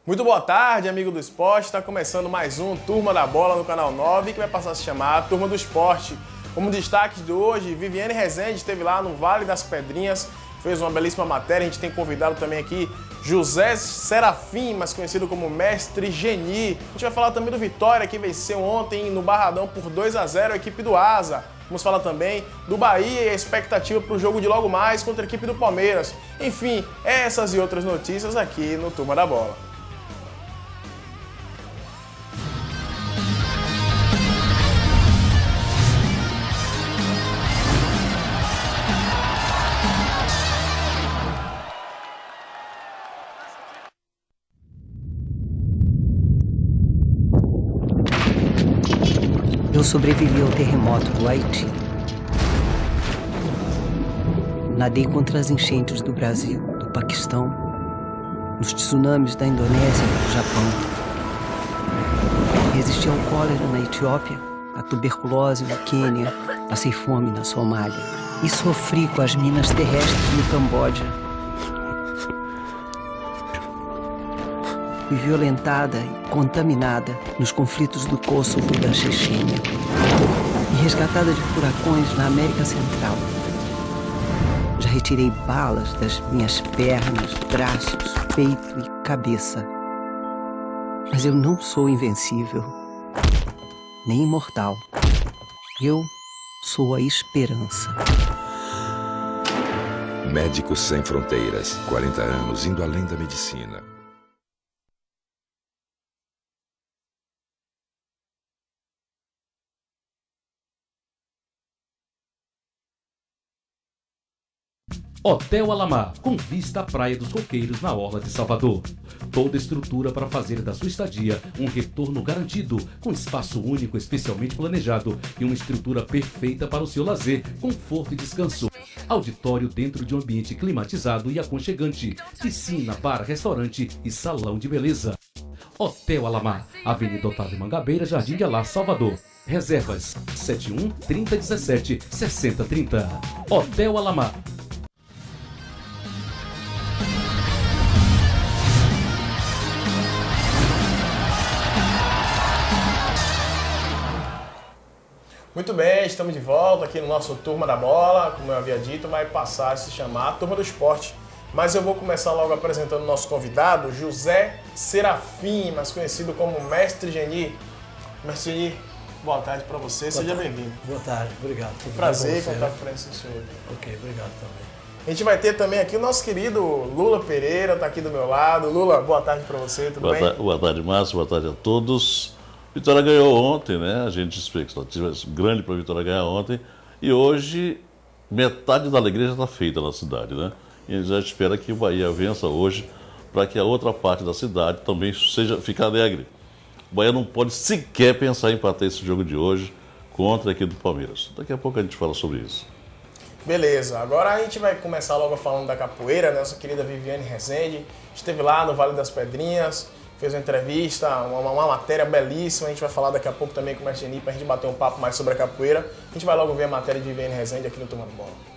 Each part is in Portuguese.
Muito boa tarde, amigo do esporte. Está começando mais um Turma da Bola no Canal 9, que vai passar a se chamar Turma do Esporte. Como destaque de hoje, Viviane Rezende esteve lá no Vale das Pedrinhas, fez uma belíssima matéria. A gente tem convidado também aqui José Serafim, mais conhecido como Mestre Geni. A gente vai falar também do Vitória, que venceu ontem no Barradão por 2-0 a equipe do Asa. Vamos falar também do Bahia e a expectativa para o jogo de logo mais contra a equipe do Palmeiras. Enfim, essas e outras notícias aqui no Turma da Bola. Eu sobrevivi ao terremoto do Haiti. Nadei contra as enchentes do Brasil, do Paquistão, nos tsunamis da Indonésia e do Japão. Resisti ao cólera na Etiópia, à tuberculose no Quênia, passei fome na Somália e sofri com as minas terrestres no Camboja. Fui violentada e contaminada nos conflitos do Kosovo e da Chechênia e resgatada de furacões na América Central. Já retirei balas das minhas pernas, braços, peito e cabeça. Mas eu não sou invencível, nem imortal. Eu sou a esperança. Médicos Sem Fronteiras, 40 anos indo além da medicina. Hotel Alamar, com vista à Praia dos Coqueiros, na Orla de Salvador. Toda estrutura para fazer da sua estadia um retorno garantido, com espaço único especialmente planejado e uma estrutura perfeita para o seu lazer, conforto e descanso. Auditório dentro de um ambiente climatizado e aconchegante, piscina, bar, restaurante e salão de beleza. Hotel Alamar, Avenida Otávio Mangabeira, Jardim de Alá, Salvador. Reservas 71 3017 6030. Hotel Alamar. Muito bem, estamos de volta aqui no nosso Turma da Bola. Como eu havia dito, vai passar a se chamar Turma do Esporte. Mas eu vou começar logo apresentando o nosso convidado, José Serafim, mais conhecido como Mestre Geni. Mestre Geni, boa tarde para você, seja bem-vindo. Boa tarde, obrigado. Prazer contar com esse senhor. Ok, obrigado também. A gente vai ter também aqui o nosso querido Lula Pereira, está aqui do meu lado. Lula, boa tarde para você, tudo bem? Boa tarde, Márcio, boa tarde a todos. Vitória ganhou ontem, né? A gente expectativa grande para a Vitória ganhar ontem. E hoje, metade da alegria já está feita na cidade, né? E a gente já espera que o Bahia vença hoje para que a outra parte da cidade também fique alegre. O Bahia não pode sequer pensar em empatar esse jogo de hoje contra a equipe do Palmeiras. Daqui a pouco a gente fala sobre isso. Beleza, agora a gente vai começar logo falando da capoeira, né? Nossa querida Viviane Rezende esteve lá no Vale das Pedrinhas, fez uma entrevista, uma matéria belíssima. A gente vai falar daqui a pouco também com o Mestre Geni para a gente bater um papo mais sobre a capoeira. A gente vai logo ver a matéria de Viviane Rezende aqui no Turma da Bola.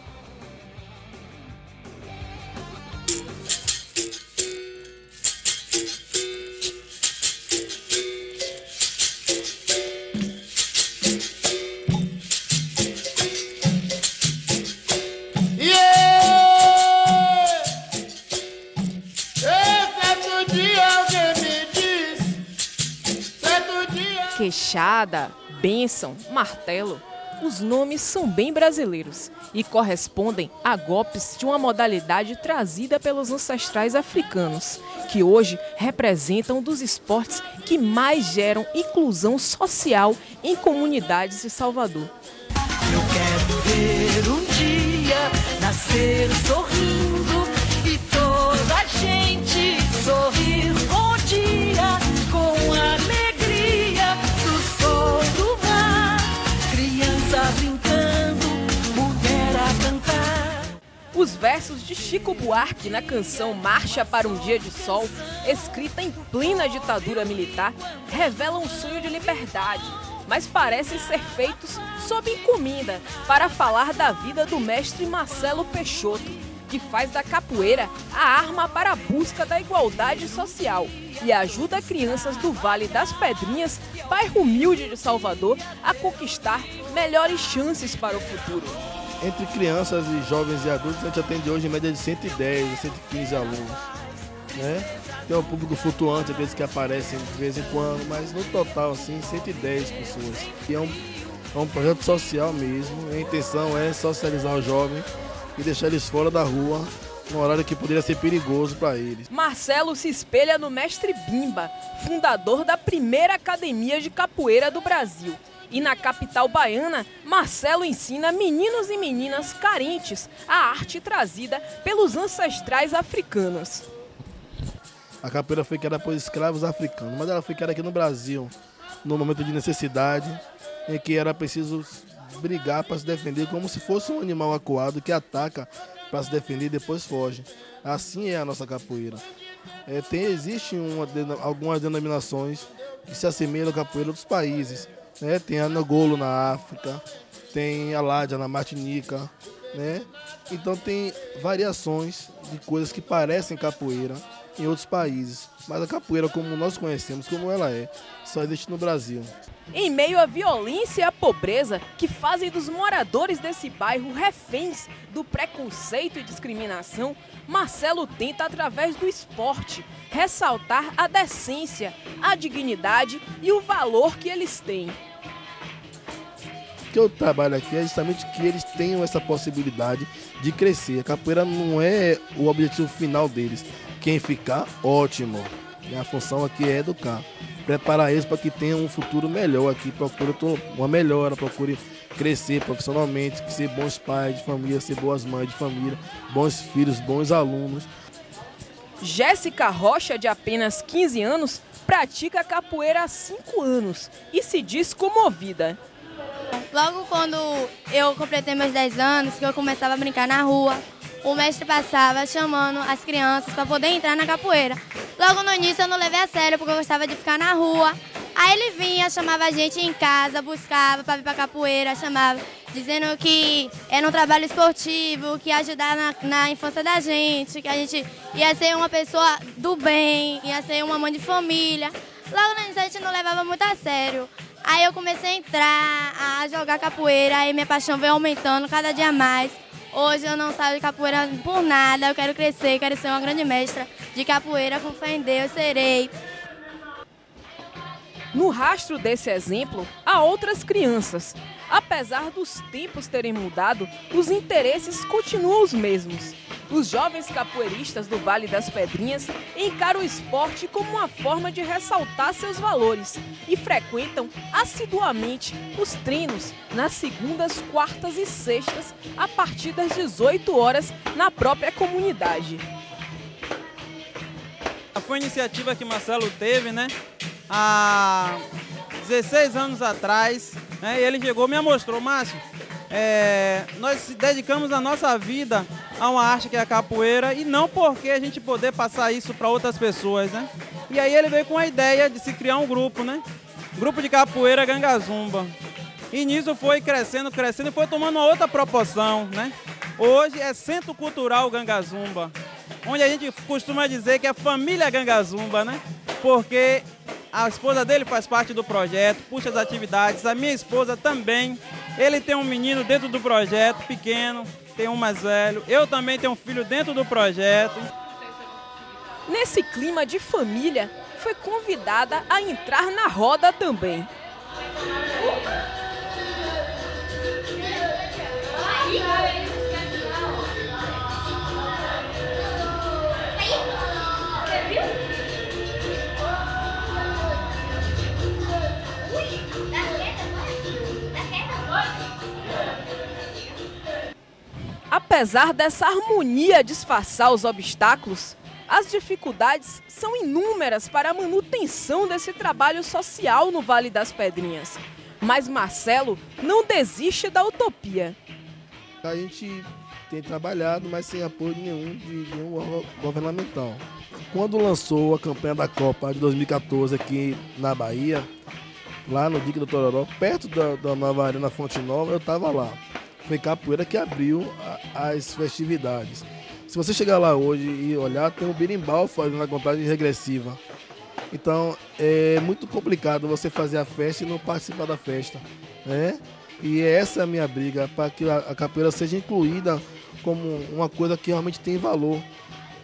Queixada, bênção, martelo, os nomes são bem brasileiros e correspondem a golpes de uma modalidade trazida pelos ancestrais africanos, que hoje representam um dos esportes que mais geram inclusão social em comunidades de Salvador. Eu quero ver um dia nascer sorrindo e toda a gente sorrir bom dia com alegria pro sol do mar, criança brincando, mulher a cantar. Os versos de Chico Buarque na canção Marcha para um Dia de Sol, escrita em plena ditadura militar, revelam um sonho de liberdade, mas parecem ser feitos sob encomenda para falar da vida do mestre Marcelo Peixoto, que faz da capoeira a arma para a busca da igualdade social e ajuda crianças do Vale das Pedrinhas, bairro humilde de Salvador, a conquistar melhores chances para o futuro. Entre crianças e jovens e adultos, a gente atende hoje em média de 110 a 115 alunos, né? Tem um público flutuante, aqueles que aparecem de vez em quando, mas no total, assim, 110 pessoas. E é um projeto social mesmo, a intenção é socializar os jovens e deixar eles fora da rua, num horário que poderia ser perigoso para eles. Marcelo se espelha no mestre Bimba, fundador da primeira academia de capoeira do Brasil. E na capital baiana, Marcelo ensina meninos e meninas carentes a arte trazida pelos ancestrais africanos. A capoeira foi criada por escravos africanos, mas ela foi criada aqui no Brasil, no momento de necessidade, em que era preciso brigar para se defender, como se fosse um animal acuado que ataca para se defender e depois foge. Assim é a nossa capoeira. Existem algumas denominações que se assemelham à capoeira de outros países. Né? Tem a Nagolo na África, tem a Ládia na Martinica, né? Então tem variações de coisas que parecem capoeira em outros países, mas a capoeira como nós conhecemos, como ela é, só existe no Brasil. Em meio à violência e à pobreza que fazem dos moradores desse bairro reféns do preconceito e discriminação, Marcelo tenta, através do esporte, ressaltar a decência, a dignidade e o valor que eles têm. O que eu trabalho aqui é justamente que eles tenham essa possibilidade de crescer. A capoeira não é o objetivo final deles. Quem ficar, ótimo. A função aqui é educar. Preparar eles para que tenham um futuro melhor aqui, procure uma melhora, procure crescer profissionalmente, ser bons pais de família, ser boas mães de família, bons filhos, bons alunos. Jéssica Rocha, de apenas 15 anos, pratica capoeira há 5 anos e se diz comovida. Logo quando eu completei meus 10 anos, que eu começava a brincar na rua, o mestre passava chamando as crianças para poder entrar na capoeira. Logo no início eu não levei a sério porque eu gostava de ficar na rua. Aí ele vinha, chamava a gente em casa, buscava para vir para capoeira, chamava, dizendo que era um trabalho esportivo, que ia ajudar na infância da gente, que a gente ia ser uma pessoa do bem, ia ser uma mãe de família. Logo no início a gente não levava muito a sério. Aí eu comecei a entrar, a jogar capoeira, aí minha paixão veio aumentando cada dia mais. Hoje eu não saio de capoeira por nada, eu quero crescer, quero ser uma grande mestra de capoeira, com fé em Deus, serei. No rastro desse exemplo, há outras crianças. Apesar dos tempos terem mudado, os interesses continuam os mesmos. Os jovens capoeiristas do Vale das Pedrinhas encaram o esporte como uma forma de ressaltar seus valores e frequentam assiduamente os treinos nas segundas, quartas e sextas, a partir das 18 horas, na própria comunidade. Foi uma iniciativa que Marcelo teve, né? Há 16 anos atrás, né? E ele chegou e me mostrou, Márcio, nós dedicamos a nossa vida a uma arte que é a capoeira e não porque a gente poder passar isso para outras pessoas, né? E aí ele veio com a ideia de se criar um grupo, né? Grupo de capoeira Gangazumba. E nisso foi crescendo e foi tomando uma outra proporção, né? Hoje é Centro Cultural Gangazumba, onde a gente costuma dizer que é família Gangazumba, né? Porque a esposa dele faz parte do projeto, puxa as atividades, a minha esposa também. Ele tem um menino dentro do projeto, pequeno, tem um mais velho. Eu também tenho um filho dentro do projeto. Nesse clima de família, foi convidada a entrar na roda também. Apesar dessa harmonia disfarçar os obstáculos, as dificuldades são inúmeras para a manutenção desse trabalho social no Vale das Pedrinhas. Mas Marcelo não desiste da utopia. A gente tem trabalhado, mas sem apoio nenhum órgão governamental. Quando lançou a campanha da Copa de 2014 aqui na Bahia, lá no Dique do Tororó, perto da nova Arena Fonte Nova, eu estava lá. Foi capoeira que abriu as festividades. Se você chegar lá hoje e olhar, tem um berimbau fazendo a contagem regressiva. Então, é muito complicado você fazer a festa e não participar da festa, né? E essa é a minha briga, para que a capoeira seja incluída como uma coisa que realmente tem valor.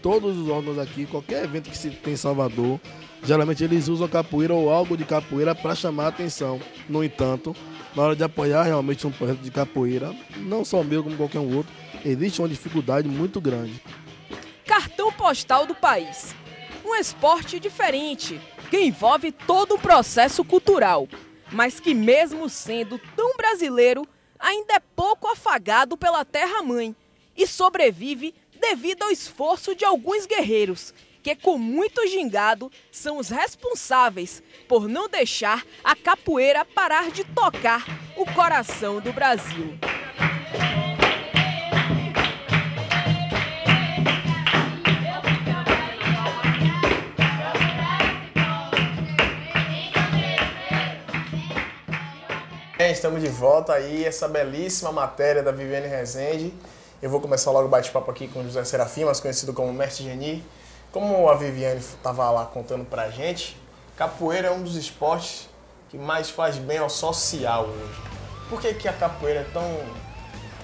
Todos os órgãos aqui, qualquer evento que se tem em Salvador, geralmente eles usam capoeira ou algo de capoeira para chamar a atenção. No entanto, na hora de apoiar realmente um projeto de capoeira, não só o meu como qualquer um outro, existe uma dificuldade muito grande. Cartão postal do país. Um esporte diferente, que envolve todo um processo cultural, mas que mesmo sendo tão brasileiro, ainda é pouco afagado pela terra-mãe e sobrevive devido ao esforço de alguns guerreiros, que com muito gingado são os responsáveis por não deixar a capoeira parar de tocar o coração do Brasil. Estamos de volta aí, essa belíssima matéria da Viviane Rezende. Eu vou começar logo o bate-papo aqui com o José Serafim, mais conhecido como Mestre Geni. Como a Viviane estava lá contando pra gente, capoeira é um dos esportes que mais faz bem ao social hoje. Por que a capoeira é tão,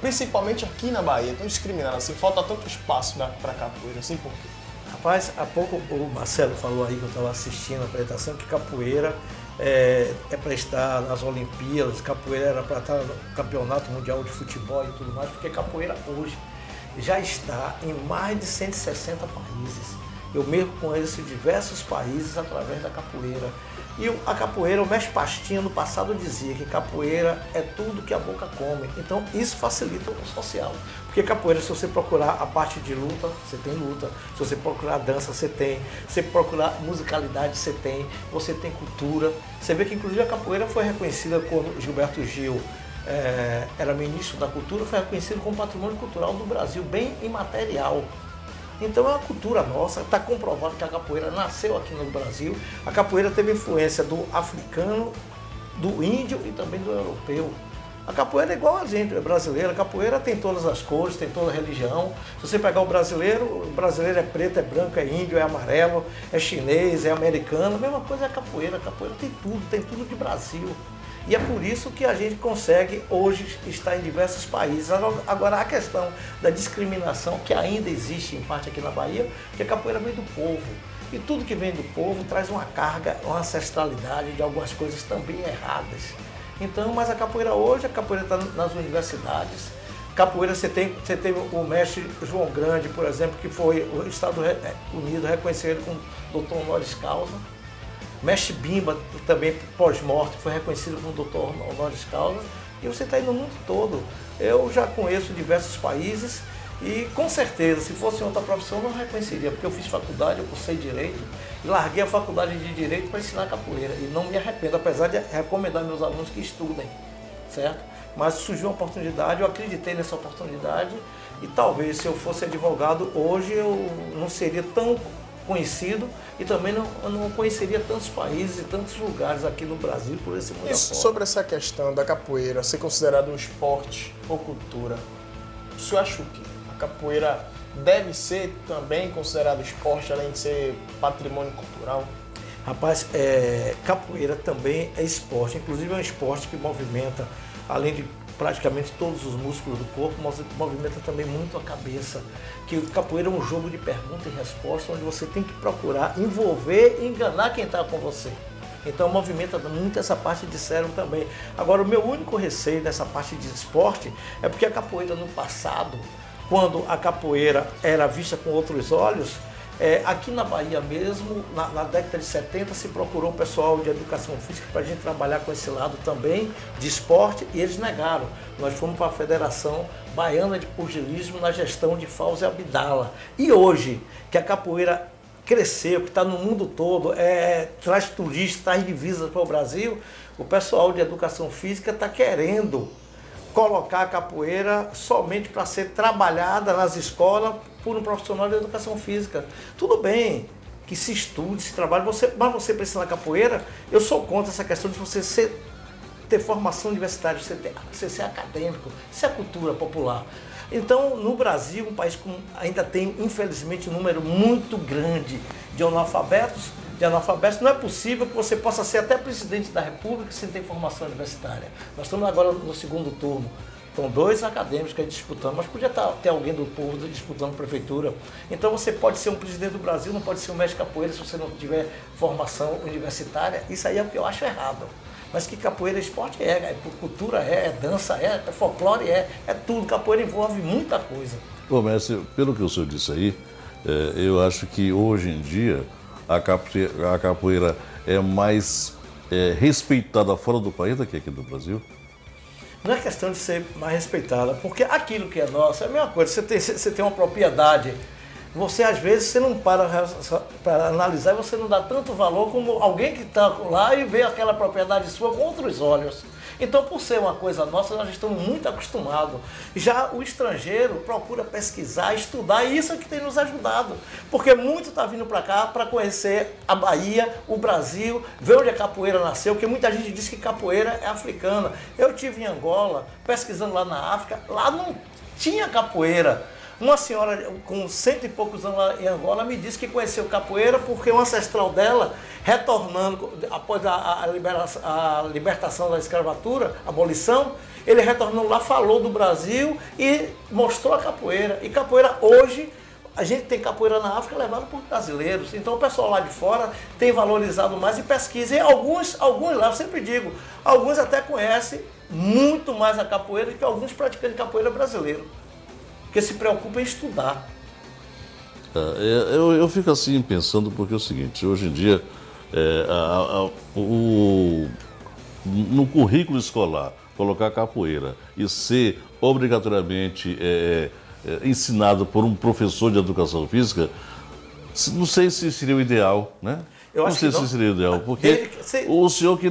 principalmente aqui na Bahia, tão discriminada assim? Falta tanto espaço pra capoeira, assim, por quê? Rapaz, há pouco o Marcelo falou aí que eu estava assistindo a apresentação que capoeira é para estar nas Olimpíadas, capoeira era para estar no Campeonato Mundial de Futebol e tudo mais, porque capoeira hoje já está em mais de 160 países. Eu mesmo conheço diversos países através da capoeira. E a capoeira, o mestre Pastinha no passado dizia que capoeira é tudo que a boca come. Então isso facilita o social. Porque capoeira, se você procurar a parte de luta, você tem luta. Se você procurar dança, você tem. Se você procurar musicalidade, você tem. Você tem cultura. Você vê que inclusive a capoeira foi reconhecida quando Gilberto Gil era ministro da cultura, foi reconhecido como patrimônio cultural do Brasil, bem imaterial. Então é uma cultura nossa, está comprovado que a capoeira nasceu aqui no Brasil. A capoeira teve influência do africano, do índio e também do europeu. A capoeira é igual a gente, é brasileira. A capoeira tem todas as cores, tem toda a religião. Se você pegar o brasileiro é preto, é branco, é índio, é amarelo, é chinês, é americano. A mesma coisa é a capoeira. A capoeira tem tudo de Brasil. E é por isso que a gente consegue hoje estar em diversos países. Agora, a questão da discriminação, que ainda existe em parte aqui na Bahia, que a capoeira vem do povo. E tudo que vem do povo traz uma carga, uma ancestralidade de algumas coisas também erradas. Então, mas a capoeira hoje, a capoeira está nas universidades. Capoeira, você tem o mestre João Grande, por exemplo, que foi o Estados Unidos reconhecido como doutor honoris causa. Mestre Bimba, também pós-morte, foi reconhecido como doutor honoris causa. E você está aí no mundo todo. Eu já conheço diversos países e, com certeza, se fosse outra profissão, eu não reconheceria. Porque eu fiz faculdade, eu cursei Direito e larguei a faculdade de Direito para ensinar capoeira. E não me arrependo, apesar de recomendar meus alunos que estudem, certo? Mas surgiu uma oportunidade, eu acreditei nessa oportunidade e talvez, se eu fosse advogado, hoje eu não seria tão conhecido e também eu não conheceria tantos países e tantos lugares aqui no Brasil por esse mundo afora. Sobre essa questão da capoeira ser considerada um esporte ou cultura, o senhor acha que a capoeira deve ser também considerada esporte, além de ser patrimônio cultural? Rapaz, capoeira também é esporte, inclusive é um esporte que movimenta, além de praticamente todos os músculos do corpo, mas movimenta também muito a cabeça. Que o capoeira é um jogo de pergunta e resposta, onde você tem que procurar envolver e enganar quem está com você. Então movimenta muito essa parte de cérebro também. Agora, o meu único receio nessa parte de esporte é porque a capoeira no passado, quando a capoeira era vista com outros olhos, aqui na Bahia mesmo, na década de 70, se procurou o pessoal de educação física para a gente trabalhar com esse lado também de esporte e eles negaram. Nós fomos para a Federação Baiana de Pugilismo na gestão de Fauzi Abdala. E hoje, que a capoeira cresceu, que está no mundo todo, traz turistas, traz divisas para o Brasil, o pessoal de educação física está querendo colocar a capoeira somente para ser trabalhada nas escolas por um profissional de educação física. Tudo bem que se estude, se trabalhe, mas você para ensinar capoeira, eu sou contra essa questão de você ter formação universitária, você ser acadêmico, isso é cultura popular. Então, no Brasil, um país com ainda tem, infelizmente, um número muito grande de analfabetos, não é possível que você possa ser até presidente da República sem ter formação universitária. Nós estamos agora no segundo turno. Então, 2 acadêmicos que a gente disputando, mas podia ter alguém do povo disputando a prefeitura. Então, você pode ser um presidente do Brasil, não pode ser um mestre capoeira se você não tiver formação universitária. Isso aí é o que eu acho errado. Mas que capoeira esporte é cultura é dança é folclore é tudo. Capoeira envolve muita coisa. Bom, mestre, pelo que o senhor disse aí, eu acho que hoje em dia a capoeira é mais respeitada fora do país do que aqui no Brasil? Não é questão de ser mais respeitada, porque aquilo que é nosso é a mesma coisa. Você tem uma propriedade, você às vezes você não para analisar e você não dá tanto valor como alguém que está lá e vê aquela propriedade sua com outros olhos. Então, por ser uma coisa nossa, nós estamos muito acostumados. Já o estrangeiro procura pesquisar, estudar, e isso é que tem nos ajudado. Porque muito está vindo para cá para conhecer a Bahia, o Brasil, ver onde a capoeira nasceu, porque muita gente diz que capoeira é africana. Eu estive em Angola, pesquisando lá na África, lá não tinha capoeira. Uma senhora com 100 e poucos anos lá em Angola me disse que conheceu capoeira porque um ancestral dela, retornando após a libertação da escravatura, a abolição, ele retornou lá, falou do Brasil e mostrou a capoeira. E capoeira hoje, a gente tem capoeira na África levada por brasileiros. Então o pessoal lá de fora tem valorizado mais e pesquisa. E alguns lá, eu sempre digo, alguns até conhecem muito mais a capoeira do que alguns praticantes de capoeira brasileiro, que se preocupa em estudar. Eu fico assim pensando porque é o seguinte, hoje em dia, no currículo escolar, colocar capoeira e ser obrigatoriamente ensinado por um professor de educação física, não sei se seria o ideal, né? Não sei se seria o ideal, porque o senhor que...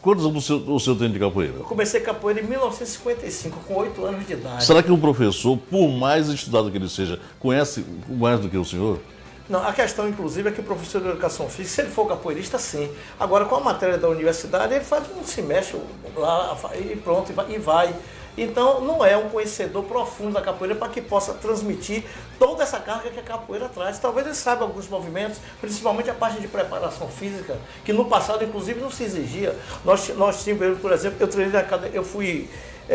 Quantos anos o senhor tem de capoeira? Eu comecei capoeira em 1955, com 8 anos de idade. Será que um professor, por mais estudado que ele seja, conhece mais do que o senhor? Não, a questão, inclusive, é que o professor de educação física, se ele for capoeirista, sim. Agora, com a matéria da universidade, ele faz um semestre lá e pronto, e vai. Então, não é um conhecedor profundo da capoeira para que possa transmitir toda essa carga que a capoeira traz. Talvez ele saiba alguns movimentos, principalmente a parte de preparação física, que no passado, inclusive, não se exigia. Nós tínhamos, por exemplo, eu fui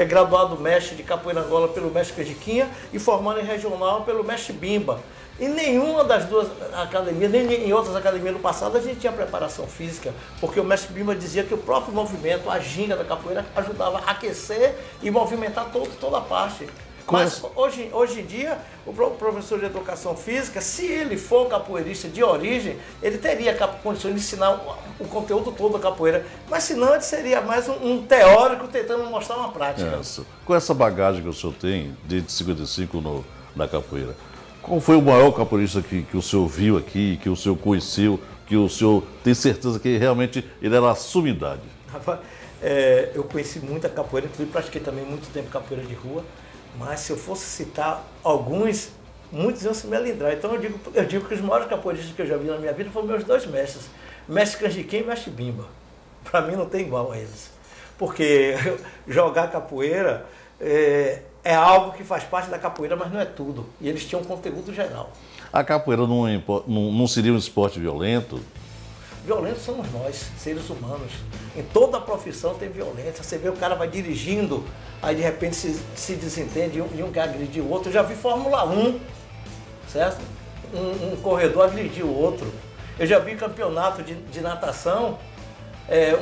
graduado mestre de capoeira Angola pelo mestre Canjiquinha e formando em regional pelo mestre Bimba. Em nenhuma das duas academias, nem em outras academias no passado, a gente tinha preparação física, porque o mestre Bimba dizia que o próprio movimento, a ginga da capoeira, ajudava a aquecer e movimentar toda a parte. Mas hoje em dia, o professor de educação física, se ele for capoeirista de origem, ele teria condições de ensinar o conteúdo todo da capoeira. Mas senão ele seria mais um teórico tentando mostrar uma prática. Com essa bagagem que o senhor tem, desde 55 na capoeira, qual foi o maior capoeirista que o senhor viu aqui, que o senhor conheceu, que o senhor tem certeza que realmente ele era a sumidade? Rapaz, eu conheci muita capoeira, inclusive pratiquei também muito tempo capoeira de rua, mas se eu fosse citar alguns, muitos iam se me alindrar. Então eu digo que os maiores capoeiristas que eu já vi na minha vida foram meus dois mestres, mestre Canjiquinha e mestre Bimba. Para mim não tem igual a eles. Porque jogar capoeira é algo que faz parte da capoeira, mas não é tudo. E eles tinham um conteúdo geral. A capoeira não seria um esporte violento? Violentos somos nós, seres humanos. Em toda a profissão tem violência. Você vê o cara vai dirigindo, aí de repente se desentende e um quer agredir o outro. Eu já vi Fórmula 1, certo? Um corredor agredir o outro. Eu já vi campeonato de natação,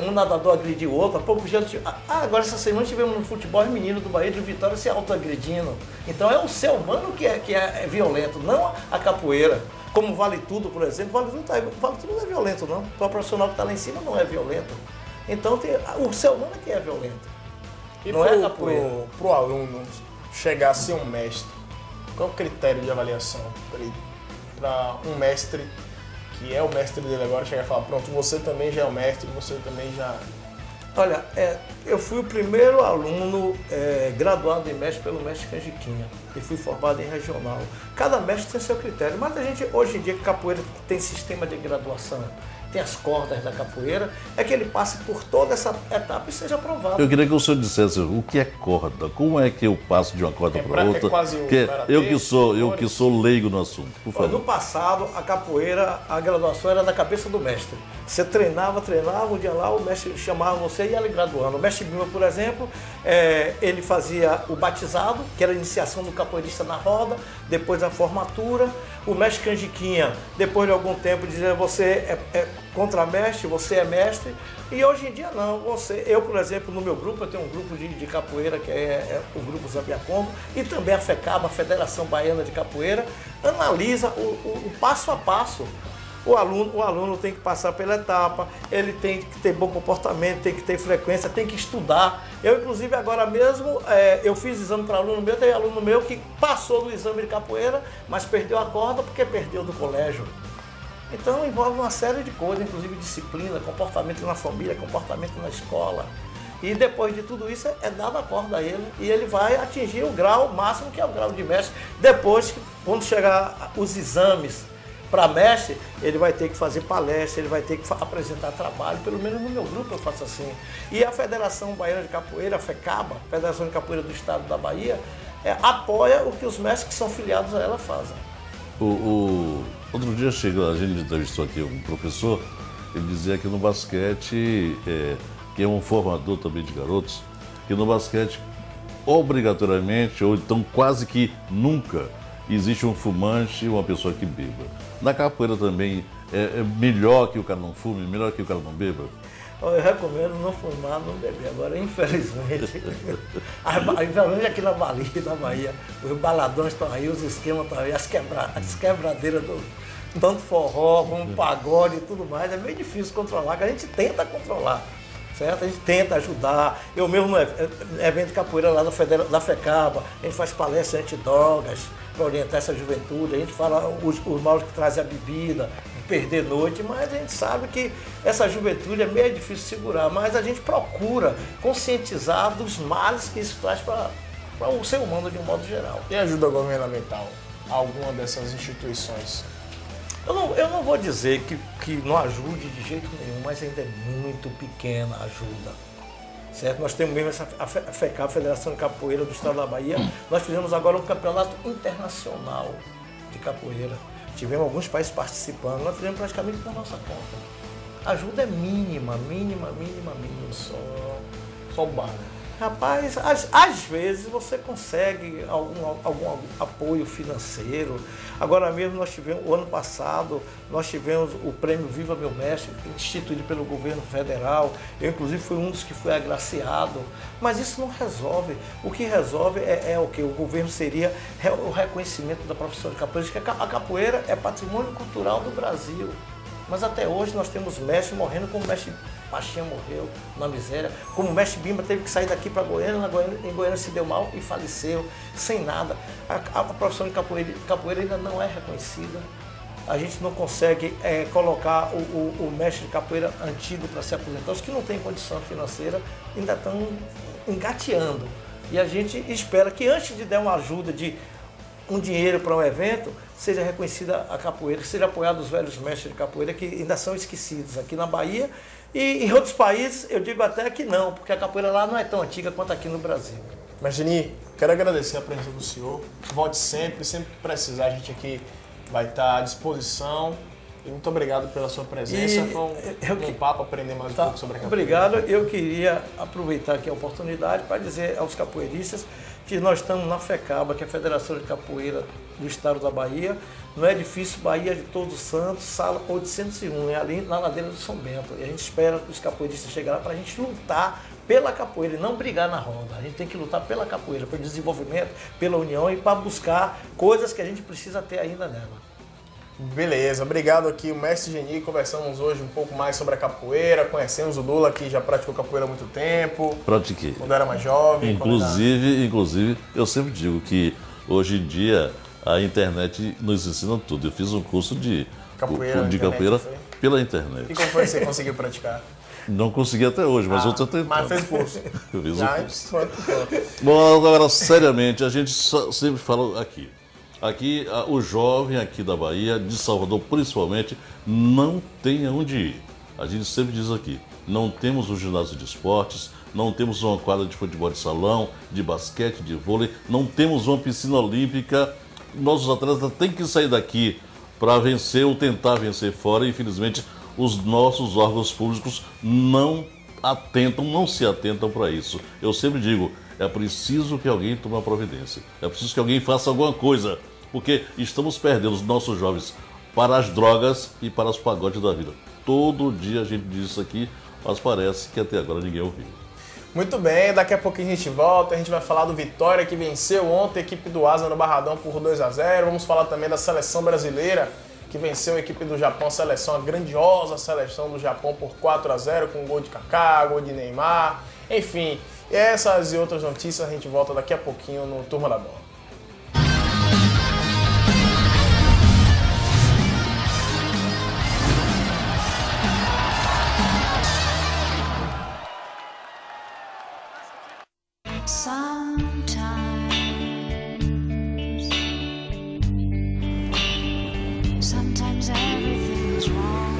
um nadador agredir o outro. Há pouco dia, agora essa semana tivemos no futebol os meninos do Bahia de Vitória se autoagredindo. Então é o ser humano que é violento, não a capoeira. Como Vale Tudo, por exemplo, Vale Tudo não é violento, não. O profissional que está lá em cima não é violento. Então o ser humano é que é violento. E não é a capoeira. Para o aluno chegar a ser um mestre, qual é o critério de avaliação para um mestre que é o mestre dele agora chegar e falar, pronto, você também já é o mestre, você também já... Olha, eu fui o primeiro aluno graduado em mestre pelo mestre Canjiquinha e fui formado em regional. Cada mestre tem seu critério, mas a gente, hoje em dia, capoeira tem sistema de graduação. tem as cordas da capoeira, é que ele passe por toda essa etapa e seja aprovado. Eu queria que o senhor dissesse o que é corda, como é que eu passo de uma corda para outra, eu que sou leigo no assunto, por favor. No passado, a capoeira, a graduação era da cabeça do mestre. Você treinava, um dia lá o mestre chamava você e ia lhe graduando. O mestre Bimba, por exemplo, ele fazia o batizado, que era a iniciação do capoeirista na roda, depois a formatura. O mestre Canjiquinha, depois de algum tempo, dizia você é contramestre, você é mestre. E hoje em dia não. Eu, por exemplo, no meu grupo, eu tenho um grupo de capoeira, que é o Grupo Zambiacongo, e também a FECABA, a Federação Baiana de Capoeira, analisa o passo a passo. O aluno tem que passar pela etapa, ele tem que ter bom comportamento, tem que ter frequência, tem que estudar. Eu, inclusive, agora mesmo, eu fiz exame para aluno meu, tem aluno meu que passou no exame de capoeira, mas perdeu a corda porque perdeu do colégio. Então, envolve uma série de coisas, inclusive disciplina, comportamento na família, comportamento na escola. E depois de tudo isso, é dado a corda a ele e ele vai atingir o grau máximo, que é o grau de mestre. Depois, quando chegar os exames para mestre, ele vai ter que fazer palestra, ele vai ter que apresentar trabalho, pelo menos no meu grupo eu faço assim. E a Federação Baiana de Capoeira, a FECABA, Federação de Capoeira do Estado da Bahia, apoia o que os mestres que são filiados a ela fazem. Outro dia a gente entrevistou aqui um professor, ele dizia que no basquete, que é um formador também de garotos, que no basquete, obrigatoriamente, ou então quase que nunca, existe um fumante e uma pessoa que beba. Na capoeira também é melhor que o cara não fume, melhor que o cara não beba? Eu recomendo não fumar, não beber. Agora, infelizmente, aqui na Bahia, os baladões estão aí, os esquemas estão aí, as quebradeiras tanto forró como pagode e tudo mais, é meio difícil controlar, que a gente tenta controlar. Certo? A gente tenta ajudar. Eu mesmo no evento de capoeira lá da FECABA, a gente faz palestras antidrogas para orientar essa juventude, a gente fala os males que trazem a bebida, perder noite, mas a gente sabe que essa juventude é meio difícil segurar, mas a gente procura conscientizar dos males que isso traz para o ser humano de um modo geral. E ajuda governamental? Alguma dessas instituições? Eu não vou dizer que não ajude de jeito nenhum, mas ainda é muito pequena a ajuda. Certo? Nós temos mesmo a FECABA, a Federação de Capoeira do Estado da Bahia. Nós fizemos agora um campeonato internacional de capoeira. Tivemos alguns países participando, nós fizemos praticamente por nossa conta. A ajuda é mínima. Só o bar. Rapaz, às vezes você consegue algum apoio financeiro. Agora mesmo nós tivemos, o ano passado, nós tivemos o prêmio Viva Meu Mestre, instituído pelo governo federal. Eu, inclusive, fui um dos que foi agraciado. Mas isso não resolve. O que resolve é o quê? O governo seria o reconhecimento da profissão de capoeira. Que a capoeira é patrimônio cultural do Brasil. Mas até hoje nós temos mestres morrendo, como o mestre Pachinha morreu na miséria, como o mestre Bimba teve que sair daqui para Goiânia, em Goiânia se deu mal e faleceu, sem nada. A profissão de capoeira ainda não é reconhecida. A gente não consegue colocar o mestre de capoeira antigo para se aposentar. Os que não têm condição financeira ainda estão engateando. E a gente espera que antes de dar uma ajuda de um dinheiro para um evento, seja reconhecida a capoeira, que seja apoiado os velhos mestres de capoeira que ainda são esquecidos aqui na Bahia e em outros países eu digo até que não, porque a capoeira lá não é tão antiga quanto aqui no Brasil. Mas, Geni, quero agradecer a presença do senhor. Volte sempre que precisar, a gente aqui vai estar à disposição. E muito obrigado pela sua presença. Foi um papo aprender mais um pouco sobre a capoeira. Obrigado. Eu queria aproveitar aqui a oportunidade para dizer aos capoeiristas que nós estamos na FECABA, que é a Federação de Capoeira do Estado da Bahia, no Edifício Bahia de Todos os Santos, sala 801, ali na ladeira do São Bento. E a gente espera os capoeiristas chegarem lá para a gente lutar pela capoeira e não brigar na roda. A gente tem que lutar pela capoeira, pelo desenvolvimento, pela união e para buscar coisas que a gente precisa ter ainda nela. Beleza, obrigado aqui, o mestre Geni. Conversamos hoje um pouco mais sobre a capoeira, conhecemos o Lula, que já praticou capoeira há muito tempo. Pratiquei. Quando era mais jovem. Inclusive, eu sempre digo que hoje em dia a internet nos ensina tudo. Eu fiz um curso de capoeira pela internet. E como foi que você conseguiu praticar? Não consegui até hoje, mas eu estou tentando. Mas fez curso. Eu fiz o curso. Bom, agora, seriamente, a gente sempre fala aqui. Aqui, o jovem aqui da Bahia, de Salvador principalmente, não tem aonde ir. A gente sempre diz aqui, não temos um ginásio de esportes, não temos uma quadra de futebol de salão, de basquete, de vôlei, não temos uma piscina olímpica. Nossos atletas têm que sair daqui para vencer ou tentar vencer fora. Infelizmente, os nossos órgãos públicos não se atentam para isso. Eu sempre digo, é preciso que alguém tome uma providência. É preciso que alguém faça alguma coisa, porque estamos perdendo os nossos jovens para as drogas e para os pagodes da vida. Todo dia a gente diz isso aqui, mas parece que até agora ninguém ouviu. Muito bem, daqui a pouquinho a gente volta, a gente vai falar do Vitória, que venceu ontem a equipe do Asa no Barradão por 2-0. Vamos falar também da seleção brasileira, que venceu a equipe do Japão, a grandiosa seleção do Japão por 4-0, com gol de Kaká, gol de Neymar, enfim. Essas e outras notícias a gente volta daqui a pouquinho no Turma da Bola. Sometimes everything is wrong.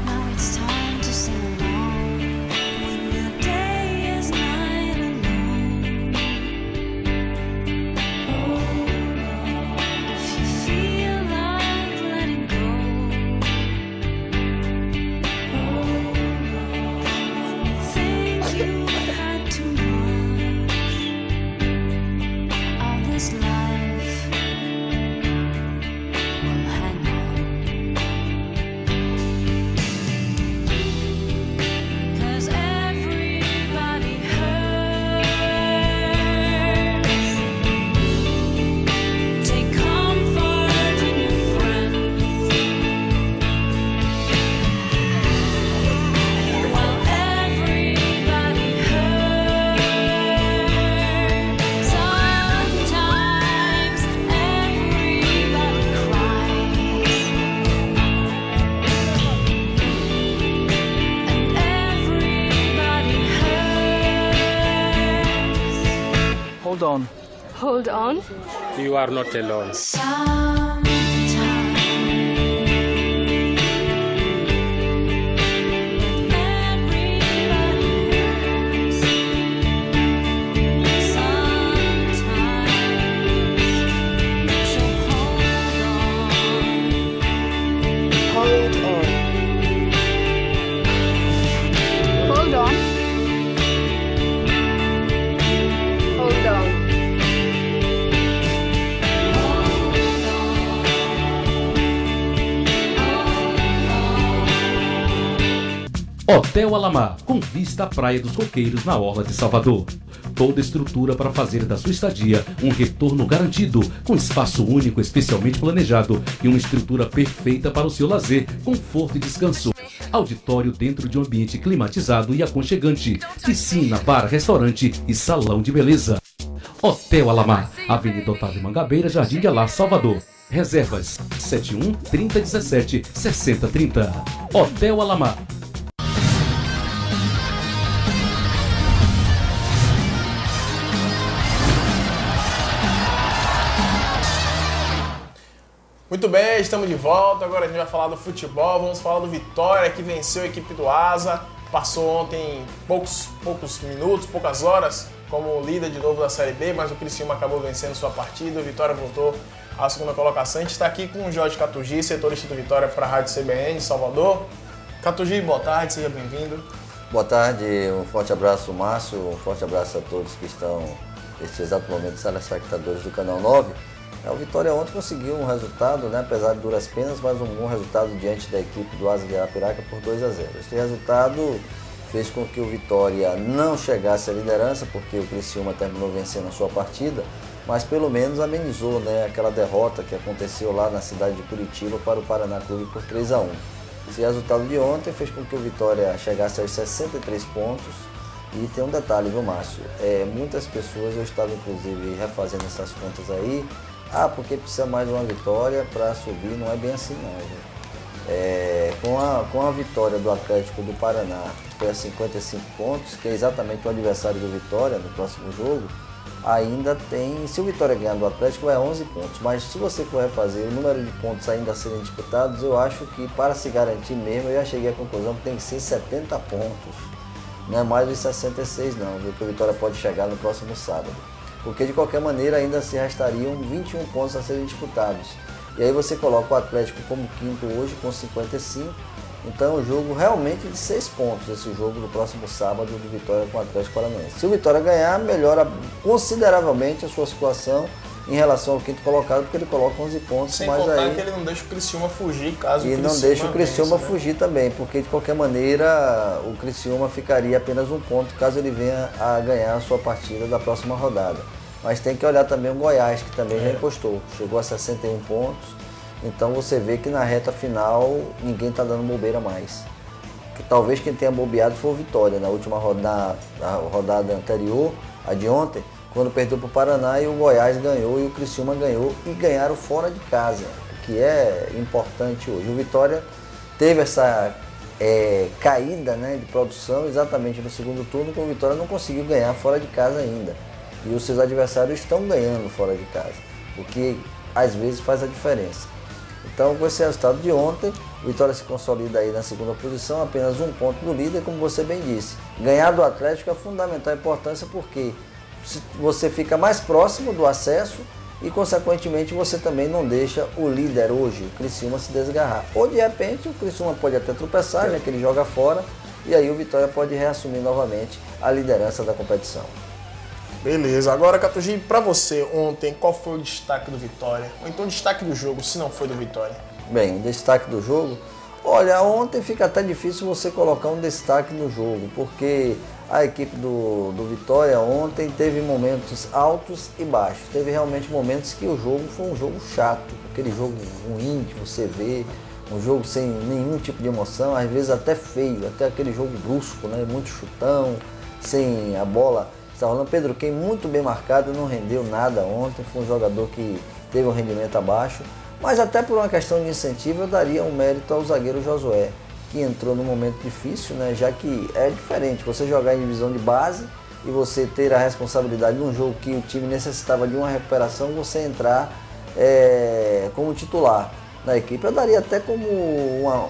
Now it's time to sing along. When your day is night alone. Hold on if you feel like letting go. Hold on when you think you had too much. This life will hang on, 'cause everybody hurts. Take comfort in your friends. Well, everybody hurts. Sometimes everybody cries, and everybody hurts. Hold on. Hold on. You are not alone. Hold on. Hold on. Hold on. Hotel Alamar, com vista à Praia dos Coqueiros, na Orla de Salvador. Toda estrutura para fazer da sua estadia um retorno garantido, com espaço único especialmente planejado e uma estrutura perfeita para o seu lazer, conforto e descanso. Auditório dentro de um ambiente climatizado e aconchegante, piscina, bar, restaurante e salão de beleza. Hotel Alamar, Avenida Otávio Mangabeira, Jardim de Alá, Salvador. Reservas 71 3017 6030. Hotel Alamar. Muito bem, estamos de volta. Agora a gente vai falar do futebol. Vamos falar do Vitória, que venceu a equipe do Asa. Passou ontem poucos minutos, poucas horas, como líder de novo da Série B, mas o Criciúma acabou vencendo sua partida. O Vitória voltou à segunda colocação. A gente está aqui com o Jorge Catugi, setorista do Vitória para a Rádio CBN de Salvador. Catugi, boa tarde, seja bem-vindo. Boa tarde, um forte abraço, Márcio, um forte abraço a todos que estão, neste exato momento, telespectadores do Canal 9. O Vitória ontem conseguiu um resultado, né, apesar de duras penas, mas um bom resultado diante da equipe do Asa de Arapiraca por 2-0. Este resultado fez com que o Vitória não chegasse à liderança, porque o Criciúma terminou vencendo a sua partida, mas pelo menos amenizou, né, aquela derrota que aconteceu lá na cidade de Curitiba para o Paraná Clube por 3-1. Esse resultado de ontem fez com que o Vitória chegasse aos 63 pontos. E tem um detalhe, viu, Márcio? Muitas pessoas, eu estava inclusive refazendo essas contas aí, porque precisa mais uma vitória para subir, não é bem assim não, viu? Com a vitória do Atlético do Paraná, que foi a 55 pontos, que é exatamente o adversário do Vitória no próximo jogo, ainda tem, se o Vitória ganhar do Atlético vai a 11 pontos, mas se você for refazer o número de pontos ainda a serem disputados, eu acho que para se garantir mesmo, eu já cheguei à conclusão que tem que ser 70 pontos, não é mais de 66 não, viu, que o Vitória pode chegar no próximo sábado, porque de qualquer maneira ainda se restariam 21 pontos a serem disputados. E aí você coloca o Atlético como quinto hoje com 55, então é um jogo realmente de 6 pontos, esse jogo do próximo sábado do Vitória com o Atlético Paranaense. Se o Vitória ganhar, melhora consideravelmente a sua situação em relação ao quinto colocado, porque ele coloca 11 pontos. Sem mas contar aí... que ele não deixa o Criciúma fugir, caso o E Criciúma não deixa o Criciúma vença, né? fugir também, porque de qualquer maneira o Criciúma ficaria apenas um ponto caso ele venha a ganhar a sua partida da próxima rodada. Mas tem que olhar também o Goiás, que também já encostou, chegou a 61 pontos, então você vê que na reta final ninguém está dando bobeira mais. Que talvez quem tenha bobeado foi o Vitória, na última rodada, a rodada anterior, a de ontem, quando perdeu para o Paraná e o Goiás ganhou e o Criciúma ganhou e ganharam fora de casa, o que é importante hoje. O Vitória teve essa caída, né, de produção exatamente no segundo turno, que o Vitória não conseguiu ganhar fora de casa ainda. E os seus adversários estão ganhando fora de casa, o que às vezes faz a diferença. Então, com esse resultado de ontem, o Vitória se consolida aí na segunda posição, apenas um ponto do líder, como você bem disse. Ganhar do Atlético é fundamental importância porque você fica mais próximo do acesso e, consequentemente, você também não deixa o líder hoje, o Criciúma, se desgarrar. Ou, de repente, o Criciúma pode até tropeçar, já que ele joga fora, e aí o Vitória pode reassumir novamente a liderança da competição. Beleza, agora Catugi, pra você ontem, qual foi o destaque do Vitória? Ou então o destaque do jogo, se não foi do Vitória? Bem, o destaque do jogo, olha, ontem fica até difícil você colocar um destaque no jogo, porque a equipe do Vitória ontem teve momentos altos e baixos, teve realmente momentos que o jogo foi um jogo chato, aquele jogo ruim que você vê, um jogo sem nenhum tipo de emoção, às vezes até feio, até aquele jogo brusco, né? Muito chutão, sem a bola. Está rolando. Pedro Quem muito bem marcado, não rendeu nada ontem, foi um jogador que teve um rendimento abaixo, mas até por uma questão de incentivo eu daria um mérito ao zagueiro Josué, que entrou num momento difícil, né? Já que é diferente você jogar em divisão de base e você ter a responsabilidade de um jogo que o time necessitava de uma recuperação, você entrar como titular na equipe. Eu daria até como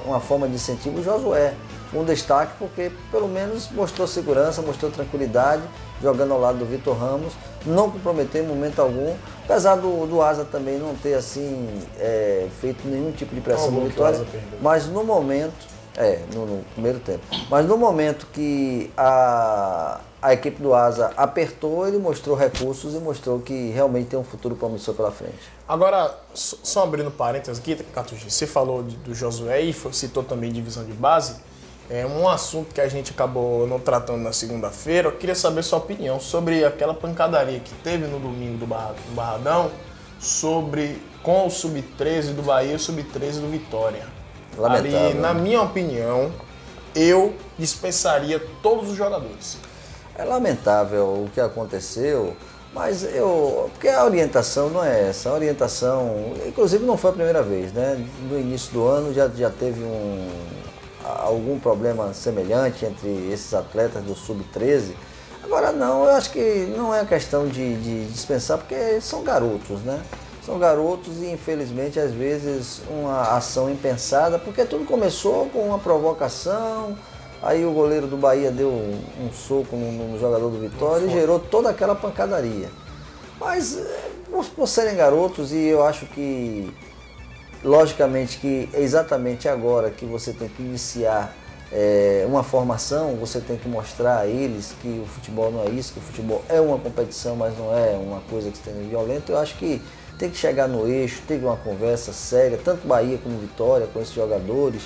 uma forma de incentivo o Josué, um destaque porque pelo menos mostrou segurança, mostrou tranquilidade, jogando ao lado do Vitor Ramos, não comprometeu em momento algum, apesar do Asa também não ter assim feito nenhum tipo de pressão no Vitória, mas no momento, no primeiro tempo, mas no momento que a equipe do Asa apertou, ele mostrou recursos e mostrou que realmente tem um futuro promissor pela frente. Agora, só abrindo parênteses aqui, Catugi, você falou do Josué e citou também divisão de base. É um assunto que a gente acabou não tratando na segunda-feira. Eu queria saber sua opinião sobre aquela pancadaria que teve no domingo do Barradão com o Sub-13 do Bahia e o Sub-13 do Vitória. Lamentável. Ali, na minha opinião, eu dispensaria todos os jogadores. É lamentável o que aconteceu, mas porque a orientação não é essa. A orientação, inclusive não foi a primeira vez, né? No início do ano já teve algum problema semelhante entre esses atletas do Sub-13. Agora não, eu acho que não é questão de dispensar, porque são garotos, né? São garotos e infelizmente às vezes uma ação impensada, porque tudo começou com uma provocação, aí o goleiro do Bahia deu um soco no jogador do Vitória e gerou toda aquela pancadaria. Mas por serem garotos, e eu acho que logicamente que é exatamente agora que você tem que iniciar uma formação, você tem que mostrar a eles que o futebol não é isso, que o futebol é uma competição, mas não é uma coisa que esteja violenta. Eu acho que tem que chegar no eixo, tem uma conversa séria, tanto Bahia como Vitória, com esses jogadores,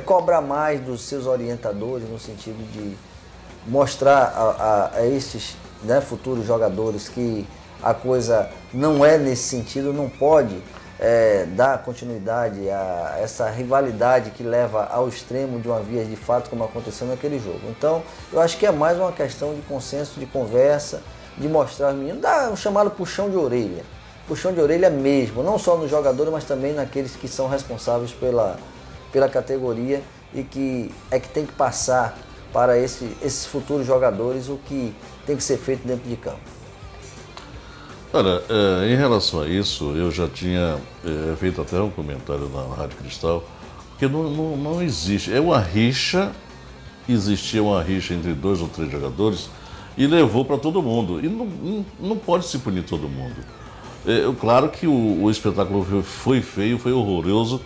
cobrar mais dos seus orientadores no sentido de mostrar a esses, né, futuros jogadores que a coisa não é nesse sentido, não pode dar continuidade a essa rivalidade que leva ao extremo de uma via de fato, como aconteceu naquele jogo. Então, eu acho que é mais uma questão de consenso, de conversa, de mostrar aos meninos, dar um chamado puxão de orelha mesmo, não só nos jogadores, mas também naqueles que são responsáveis pela categoria e que tem que passar para esses futuros jogadores o que tem que ser feito dentro de campo. Olha, em relação a isso, eu já tinha feito até um comentário na Rádio Cristal, que não existe, é uma rixa, existia uma rixa entre 2 ou 3 jogadores e levou para todo mundo, e não pode se punir todo mundo. Claro que o espetáculo foi feio, foi horroroso,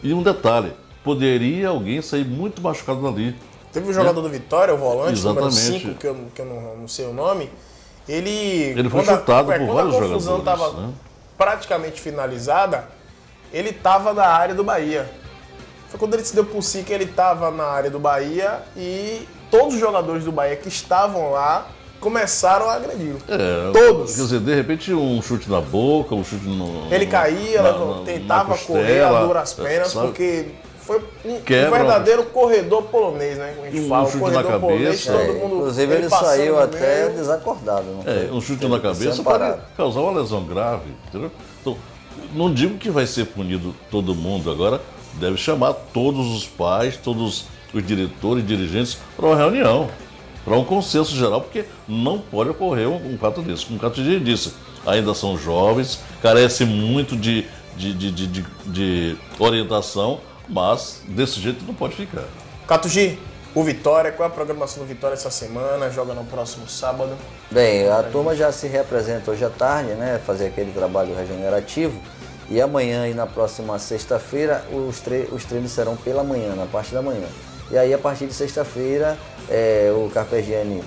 e um detalhe, poderia alguém sair muito machucado dali. Teve um jogador do Vitória, o volante, exatamente, número 5, que eu não sei o nome. Ele foi chutado por vários jogadores. Quando a confusão estava praticamente finalizada, ele estava na área do Bahia. Foi quando ele se deu por si que ele estava na área do Bahia e todos os jogadores do Bahia que estavam lá começaram a agredi-lo. Todos. Quer dizer, de repente um chute na boca, um chute no... Ele caía, tentava costela, correr a duras penas, sabe? Porque foi um verdadeiro corredor polonês, né? A gente fala, chute corredor na polonês, cabeça. todo mundo... Inclusive ele saiu até desacordado. Não foi? Um chute na cabeça pode causar uma lesão grave, entendeu? Então, não digo que vai ser punido todo mundo agora, deve chamar todos os pais, todos os diretores e dirigentes para uma reunião, para um consenso geral, porque não pode ocorrer um fato desse. Como o Catugi disse, ainda são jovens, carecem muito de orientação, mas desse jeito não pode ficar. Catugi, o Vitória, qual é a programação do Vitória essa semana? Joga no próximo sábado? Bem, a turma já se representa hoje à tarde, né? Fazer aquele trabalho regenerativo. E amanhã e na próxima sexta-feira os treinos serão pela manhã, na parte da manhã. E aí a partir de sexta-feira o Carpegiani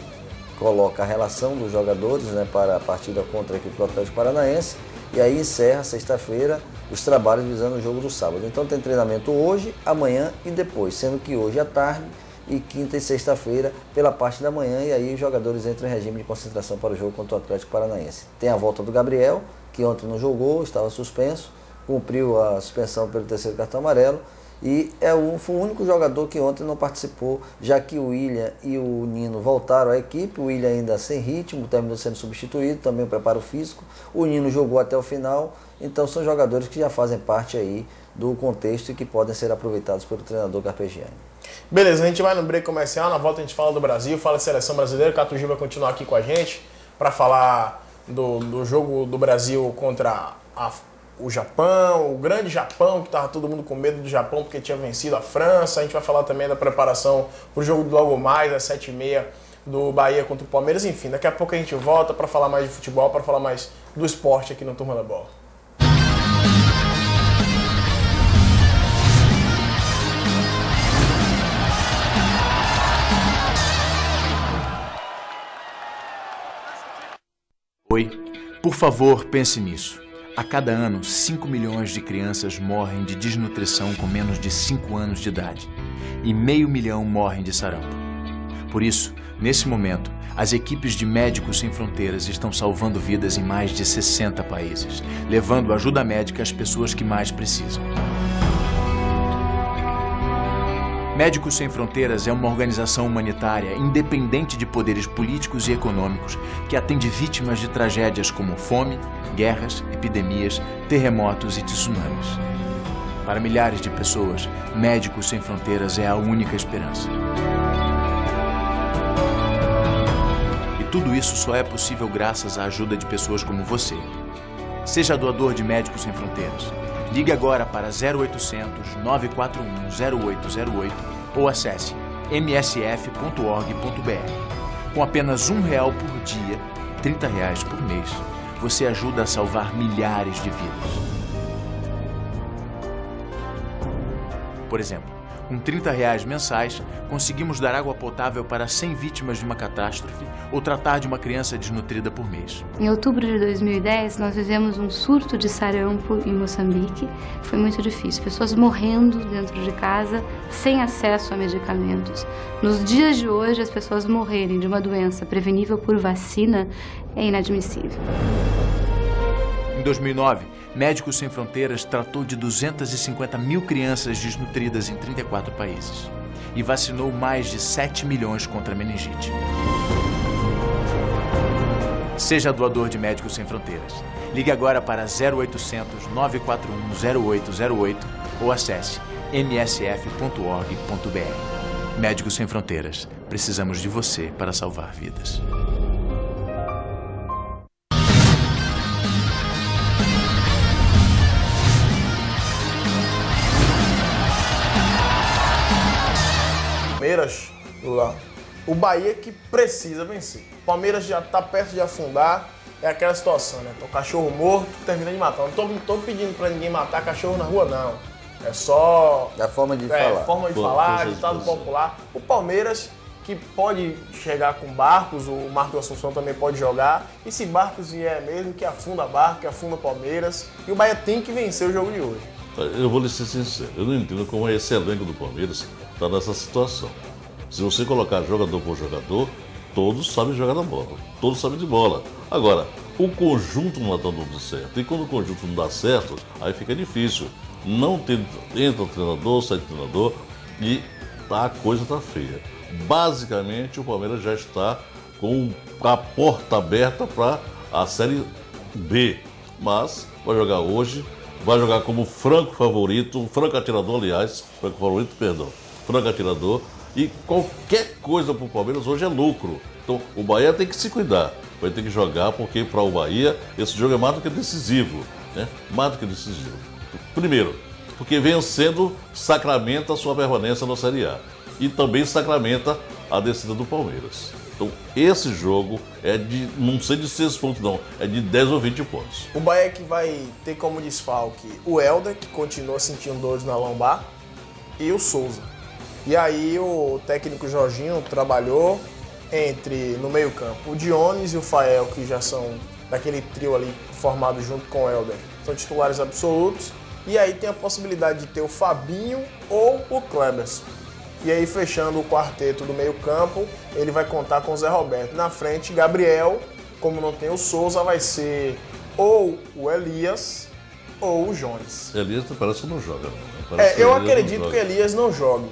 coloca a relação dos jogadores, né, para a partida contra a equipe do Atlético Paranaense. E aí encerra sexta-feira os trabalhos visando o jogo do sábado. Então tem treinamento hoje, amanhã e depois, sendo que hoje à tarde e quinta e sexta-feira pela parte da manhã, e aí os jogadores entram em regime de concentração para o jogo contra o Atlético Paranaense. Tem a volta do Gabriel, que ontem não jogou, estava suspenso, cumpriu a suspensão pelo 3º cartão amarelo, e foi o único jogador que ontem não participou, já que o William e o Nino voltaram à equipe. O William ainda sem ritmo, terminou sendo substituído, também o preparo físico. O Nino jogou até o final, então são jogadores que já fazem parte aí do contexto e que podem ser aproveitados pelo treinador Carpegiani. Beleza, a gente vai no break comercial, na volta a gente fala do Brasil, fala de seleção brasileira. O Catugi vai continuar aqui com a gente para falar do jogo do Brasil contra o Japão, o grande Japão, que estava todo mundo com medo do Japão porque tinha vencido a França. A gente vai falar também da preparação para o jogo de logo mais, às 7h30, do Bahia contra o Palmeiras. Enfim, daqui a pouco a gente volta para falar mais de futebol, para falar mais do esporte aqui no Turma da Bola. Oi, por favor, pense nisso. A cada ano, 5 milhões de crianças morrem de desnutrição com menos de 5 anos de idade. E 500 mil morrem de sarampo. Por isso, nesse momento, as equipes de Médicos Sem Fronteiras estão salvando vidas em mais de 60 países, levando ajuda médica às pessoas que mais precisam. Médicos Sem Fronteiras é uma organização humanitária independente de poderes políticos e econômicos que atende vítimas de tragédias como fome, guerras, epidemias, terremotos e tsunamis. Para milhares de pessoas, Médicos Sem Fronteiras é a única esperança. E tudo isso só é possível graças à ajuda de pessoas como você. Seja doador de Médicos Sem Fronteiras. Ligue agora para 0800 941 0808 ou acesse msf.org.br. Com apenas R$1 por dia, R$30 por mês, você ajuda a salvar milhares de vidas. Por exemplo, com R$30 mensais, conseguimos dar água potável para 100 vítimas de uma catástrofe ou tratar de uma criança desnutrida por mês. Em outubro de 2010, nós vivemos um surto de sarampo em Moçambique. Foi muito difícil, pessoas morrendo dentro de casa, sem acesso a medicamentos. Nos dias de hoje, as pessoas morrerem de uma doença prevenível por vacina é inadmissível. Em 2009, Médicos Sem Fronteiras tratou de 250 mil crianças desnutridas em 34 países e vacinou mais de 7 milhões contra a meningite. Seja doador de Médicos Sem Fronteiras. Ligue agora para 0800 941 0808 ou acesse msf.org.br. Médicos Sem Fronteiras. Precisamos de você para salvar vidas. Palmeiras, Lula, o Bahia que precisa vencer. O Palmeiras já está perto de afundar, é aquela situação, né? O cachorro morto termina de matar. Não tô pedindo para ninguém matar cachorro na rua, não. É só... É a forma de falar. Forma de falar, ditado popular. O Palmeiras, que pode chegar com Barcos, o Marcos Assunção também pode jogar. E se Barcos vier mesmo, que afunda Barcos, que afunda Palmeiras. E o Bahia tem que vencer o jogo de hoje. Eu vou lhe ser sincero, eu não entendo como esse elenco do Palmeiras está nessa situação. Se você colocar jogador por jogador, todos sabem jogar na bola, todos sabem de bola. Agora, o conjunto não está dando certo, e quando o conjunto não dá certo, aí fica difícil. Não tem, entra o treinador, sai o treinador, e a coisa está feia. Basicamente, o Palmeiras já está com a porta aberta para a Série B, mas vai jogar hoje. Vai jogar como franco favorito, franco atirador, aliás, franco atirador, e qualquer coisa para o Palmeiras hoje é lucro. Então o Bahia tem que se cuidar, vai ter que jogar, porque para o Bahia esse jogo é mais do que decisivo, né? Mais do que decisivo. Primeiro, porque vencendo sacramenta a sua permanência na Série A e também sacramenta a descida do Palmeiras. Então, esse jogo é de, não sei de 6 pontos não, é de 10 ou 20 pontos. O Bahia que vai ter como desfalque o Helder, que continua sentindo dores na lombar, e o Souza. E aí o técnico Jorginho trabalhou no meio campo o Dionis e o Fael, que já são daquele trio ali formado junto com o Helder. São titulares absolutos. E aí tem a possibilidade de ter o Fabinho ou o Kleberson. E aí, fechando o quarteto do meio-campo, ele vai contar com o Zé Roberto. Na frente, Gabriel, como não tem o Souza, vai ser ou o Elias ou o Jones. Elias parece que não joga. Eu acredito que o Elias não jogue,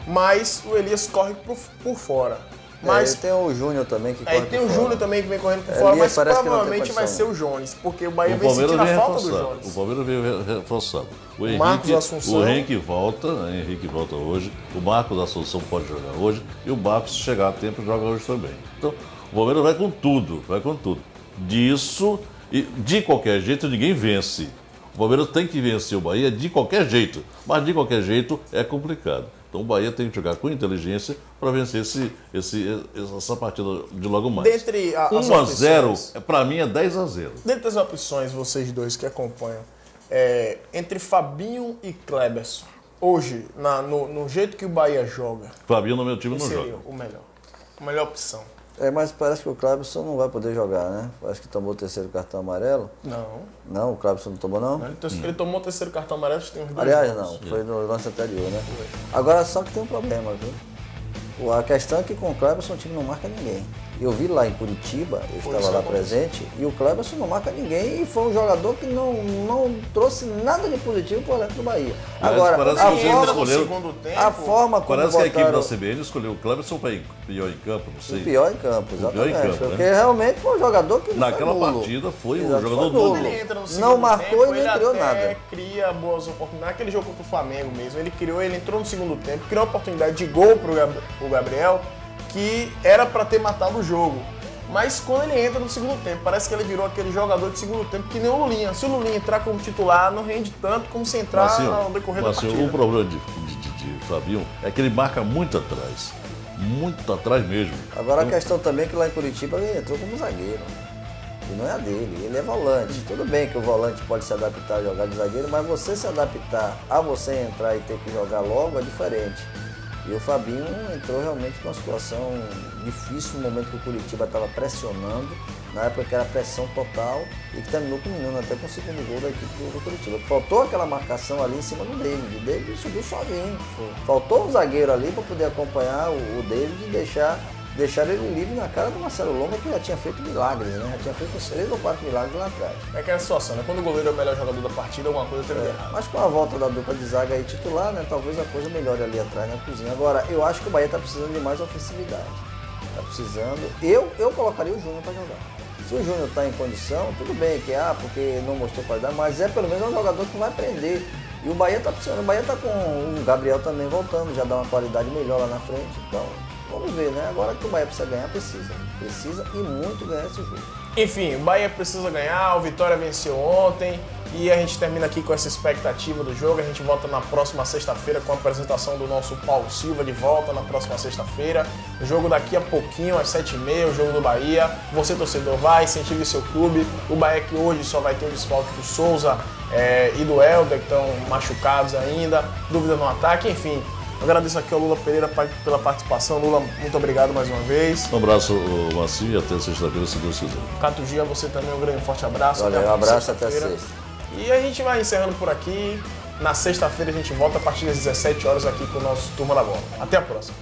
mas o Elias corre por fora. Mas tem o Júnior também que corre por fora. Tem o Júnior também que vem correndo por fora, mas provavelmente vai ser o Jones, porque o Bahia vem sentindo a falta do Jones. O Palmeiras veio reforçado. O Marcos Assunção. O Henrique volta, né? Henrique volta hoje. O Marcos Assunção pode jogar hoje. E o Marcos, se chegar a tempo, joga hoje também. Então, o Palmeiras vai com tudo, Disso, e de qualquer jeito, ninguém vence. O Palmeiras tem que vencer o Bahia de qualquer jeito. Mas de qualquer jeito é complicado. Então o Bahia tem que jogar com inteligência para vencer essa partida de logo mais. Dentre 1-0, para mim é 10-0. Dentre as opções, vocês dois que acompanham, entre Fabinho e Kleberson, hoje, no jeito que o Bahia joga, Fabinho no meu time não joga. Seria o melhor? A melhor opção. Mas parece que o Kleberson não vai poder jogar, né? Parece que tomou o 3º cartão amarelo. Não. Não, o Kleberson não tomou, não? Ele tomou o 3º cartão amarelo, tem uns 2 Aliás, jogos. não, foi no lance anterior, né? Agora, só que tem um problema, viu? A questão é que com o Kleberson o time não marca ninguém. Eu vi lá em Curitiba, eu estava lá presente, e o Kleberson não marca ninguém, e foi um jogador que não trouxe nada de positivo para o elenco do Bahia. Agora, a forma como parece que a equipe da CBN escolheu o Kleberson para ir pior em campo, não sei. O pior em campo, exatamente. Porque realmente foi um jogador que naquela partida foi um jogador nulo. Não marcou e nem criou nada. Ele cria boas oportunidades. Naquele jogo contra o Flamengo mesmo, ele entrou no segundo tempo, criou uma oportunidade de gol para o Gabriel, que era para ter matado o jogo. Mas quando ele entra no segundo tempo, parece que ele virou aquele jogador de segundo tempo que nem o Lulinha. Se o Lulinha entrar como titular, não rende tanto como se entrar no decorrer da partida. O problema de Fabinho é que ele marca muito atrás mesmo. Agora a questão também é que lá em Curitiba ele entrou como zagueiro. E não é a dele, ele é volante. Tudo bem que o volante pode se adaptar a jogar de zagueiro, mas você se adaptar a você entrar e ter que jogar logo é diferente. E o Fabinho entrou realmente numa situação difícil no momento que o Curitiba estava pressionando, na época que era pressão total, e que terminou culminando até com o segundo gol da equipe do Curitiba. Faltou aquela marcação ali em cima do David. O David subiu sozinho. Faltou um zagueiro ali para poder acompanhar o David e deixar ele livre na cara do Marcelo Lomba, que já tinha feito milagres, né? Já tinha feito uns 3 ou 4 milagres lá atrás. É aquela situação, né? Quando o goleiro é o melhor jogador da partida, alguma coisa teve errado. Mas com a volta da dupla de zaga aí titular, né? Talvez a coisa melhore ali atrás na cozinha. Agora, eu acho que o Bahia está precisando de mais ofensividade. Está precisando... Eu colocaria o Júnior para jogar. Se o Júnior está em condição, tudo bem, porque não mostrou qualidade, mas pelo menos um jogador que vai prender. E o Bahia tá precisando, o Bahia tá com o Gabriel também voltando, já dá uma qualidade melhor lá na frente. Então, vamos ver, né? Agora que o Bahia precisa ganhar, precisa e muito ganhar esse jogo. Enfim, o Bahia precisa ganhar, o Vitória venceu ontem e a gente termina aqui com essa expectativa do jogo. A gente volta na próxima sexta-feira com a apresentação do nosso Paulo Silva de volta na próxima sexta-feira. O jogo daqui a pouquinho, às 7h30, o jogo do Bahia. Você, torcedor, vai, incentive seu clube. O Bahia que hoje só vai ter o desfalque do Souza e do Helder, que estão machucados ainda, dúvida no ataque, enfim. Agradeço aqui ao Lula Pereira pela participação. Lula, muito obrigado mais uma vez. Um abraço, Marcinho, e até sexta-feira, se Deus quiser. Cato Gia, você também um grande forte abraço. Valeu, um abraço até sexta. E a gente vai encerrando por aqui. Na sexta-feira a gente volta a partir das 17 horas aqui com o nosso Turma da Bola. Até a próxima.